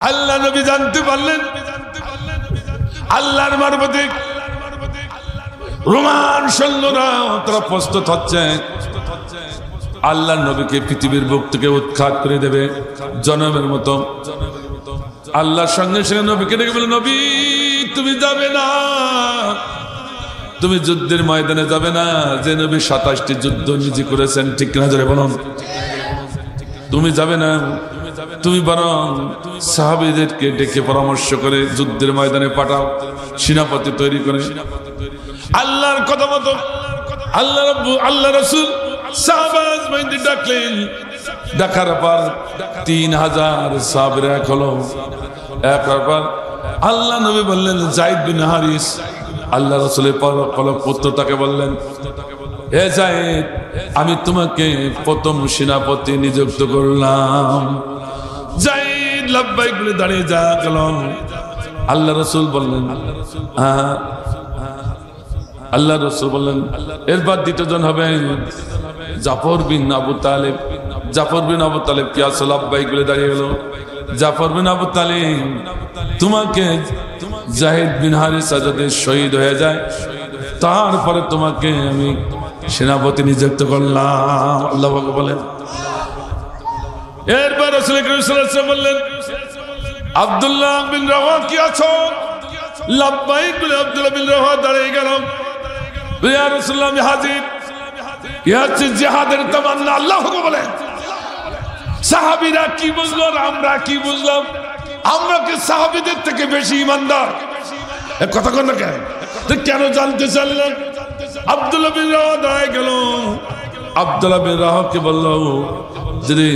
আল্লাহ নবী জানতে পারলেন আল্লাহর মারফতে রোমান সৈন্যরা তারা প্রস্তুত হচ্ছে আল্লাহর নবীকে পৃথিবীর বুক থেকে উৎখাত করে দেবে জনমের মতো। আল্লাহর সঙ্গে সঙ্গে নবীকে ডেকে বলে, নবী তুমি যাবে না, তুমি যুদ্ধের ময়দানে যাবে না। যে নবী 27টি যুদ্ধ নিজে করেছেন, ঠিক কিনা জোরে বলুন। তুমি যাবে না, তুমি বরং সাহাবীদেরকে ডেকে পরামর্শ করে যুদ্ধের ময়দানে পাঠাও, সেনাপতি তৈরি করে। আল্লাহর কথা মতো আল্লাহ রাসূল সাহাবাজ বাইন্দে ডাকলেন। ডাকার পর 3000 সাহাবীরা এক হলো। একবার পর আল্লাহ নবী বললেন, যায়েদ বিন হারিস, আল্লাহ রাসূলের পুত্র তাকে বললেন, হে যায়েদ, আমি তোমাকে প্রথম সেনাপতি নিযুক্ত করলাম। যায়েদ লাব্বাইক বলে দাঁড়িয়ে যা গেল। আল্লাহ রাসূল বললেন, আল্লাহ রাসূল বললেন, এরপর দ্বিতীয়জন হবে জাফর বিন আবু তালেব। জাফর বিন আবু তালেব কি আসল লাব্বাইক বলে দাঁড়িয়ে গেল। জাফর বিন আবু তালেব, তোমাকে যায়েদ বিন হারিসা যদি শহীদ হয়ে যায়, তারপরে তোমাকে আমি সেনাপতি নিযুক্ত করলাম। আল্লাহ বলেন। এরপর রাসূল করিম সাল্লাল্লাহু আলাইহি ওয়াসাল্লাম বললেন, আব্দুল্লাহ বিন রাওয়াহা কি আছো? লাব্বাইক বলে আব্দুল্লাহ বিন রাওয়াহা দাঁড়িয়ে গেল। ইয়া রাসূলুল্লাহ, আমি হাজির। ইয়া জিহাদের তামান্না। আল্লাহ বলেন। সাহাবীরা কি বুঝলো আর আমরা কি বুঝলাম? আমরা কি সাহাবীদের থেকে বেশি ঈমানদার? এ কথা কোন না কেন? কেন জানতে চাইলেন? আব্দুল্লাহ বিন রাওয়াহা দাঁড়িয়ে গেল। আব্দুল্লাহ বিন রাওয়াহাকে বলল, যদি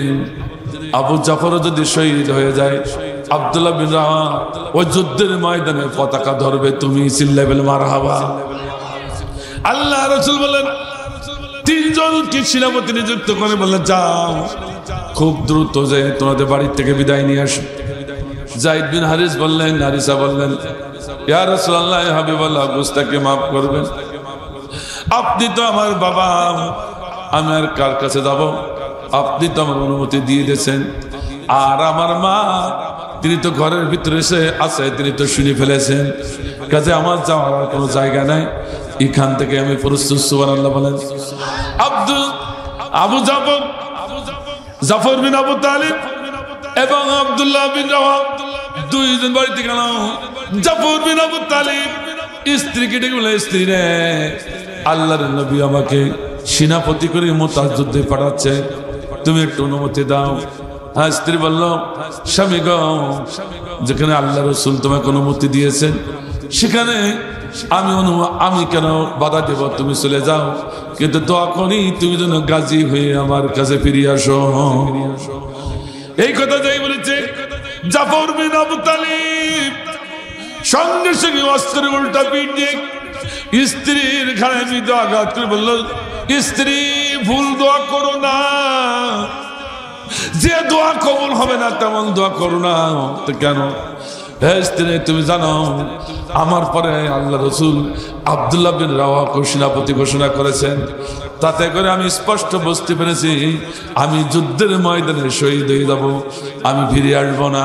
আবু জাফর যদি শহীদ হয়ে যায়, আব্দুল্লাহ বিন রাওয়াহা ওই যুদ্ধের ময়দানে পতাকা ধরবে, তুমি চিল্লাবেন মারহাবা। আল্লাহ রাসূল বলেন, 3 জনকে সেনাপতি নিযুক্ত করে বললেন, যাও খুব দ্রুত যে তোমাদের বাড়ি থেকে বিদায় নিয়ে আসো। যায়েদ বিন হারিস বললেন, হারিসা বললেন, ইয়া রাসূলুল্লাহ, ইয়া হাবিবাল্লাহ, গুস্তাকে মাফ করবেন। আপনি তো আমার বাবা, আমি আর কার কাছে যাব? আপনি তো আমার অনুমতি দিয়ে দিয়েছেন। আর আমার মা, তিনি তো ঘরের ভিতরে এসে আছে, তিনি তো শুনে ফেলেছেন। কাজে আমার যাওয়ার কোনো জায়গা নাই, এখান থেকে আমি প্রস্তুত। সুবহানাল্লাহ বলেন। জাফর বিন আবু তালিব এবং আব্দুল্লাহ বিন রাওয়াহা 2 জন বাড়িতে গেল। জাফর বিন আবু তালিব স্ত্রীকে ডেকে বলে, স্ত্রী রে, আল্লাহর নবী আমাকে সেনাপতি করে মুতার যুদ্ধে পাঠাচ্ছে, তুমি একটু অনুমতি দাও। হ্যাঁ, স্ত্রী বলল, স্বামী গো, যেখানে আল্লাহ রাসূল তোমাকে অনুমতি দিয়েছেন, সেখানে আমি কেন বাধা দেব? তুমি চলে যাও, কিন্তু দোয়া করি তুমি যেন গাজী হয়ে আমার কাছে ফিরে আসো। এই কথা যাই বলেছে জাফর বিন আবু তালিব সঙ্গে সঙ্গে অস্ত্রের উল্টা পিঠ দিয়ে স্ত্রীর ঘাড়ে মৃদু আঘাত করে বলল, স্ত্রী, ভুল দোয়া করো না। যে দোয়া কবুল হবে না তেমন দোয়া করো না। তো কেন? হে স্ত্রী, তুমি জানো আমার পরে আল্লাহ রাসূল আব্দুল্লাহ বিন রাওয়াহাকে সেনাপতি ঘোষণা করেছেন। তাতে করে আমি স্পষ্ট বুঝতে পেরেছি আমি যুদ্ধের ময়দানে শহীদ হয়ে যাব, আমি ফিরে আসবো না।